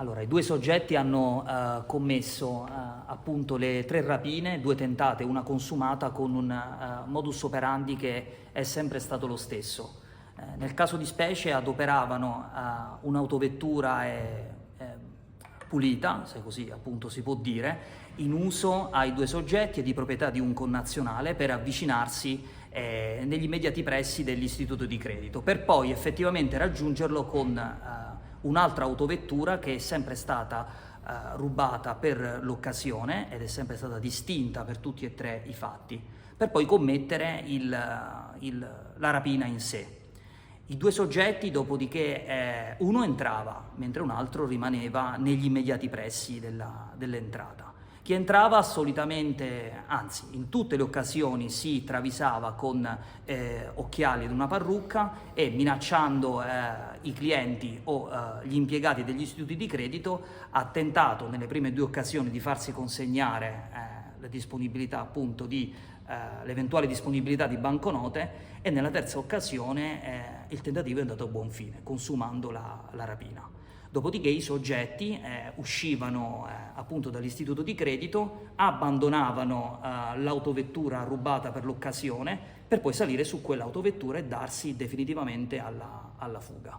Allora, i due soggetti hanno commesso appunto le 3 rapine, 2 tentate, una consumata, con un modus operandi che è sempre stato lo stesso. Nel caso di specie adoperavano un'autovettura pulita, se così appunto si può dire, in uso ai due soggetti e di proprietà di un connazionale per avvicinarsi negli immediati pressi dell'istituto di credito, per poi effettivamente raggiungerlo con un'altra autovettura che è sempre stata rubata per l'occasione ed è sempre stata distinta per tutti e 3 i fatti, per poi commettere la rapina in sé. I due soggetti, dopodiché, uno entrava, mentre un altro rimaneva negli immediati pressi dell'entrata. Chi entrava solitamente, anzi in tutte le occasioni, si travisava con occhiali ed una parrucca e, minacciando i clienti o gli impiegati degli istituti di credito, ha tentato nelle prime 2 occasioni di farsi consegnare la disponibilità, appunto, l'eventuale disponibilità di banconote, e nella terza occasione il tentativo è andato a buon fine, consumando la rapina. Dopodiché i soggetti uscivano appunto dall'istituto di credito, abbandonavano l'autovettura rubata per l'occasione, per poi salire su quell'autovettura e darsi definitivamente alla fuga.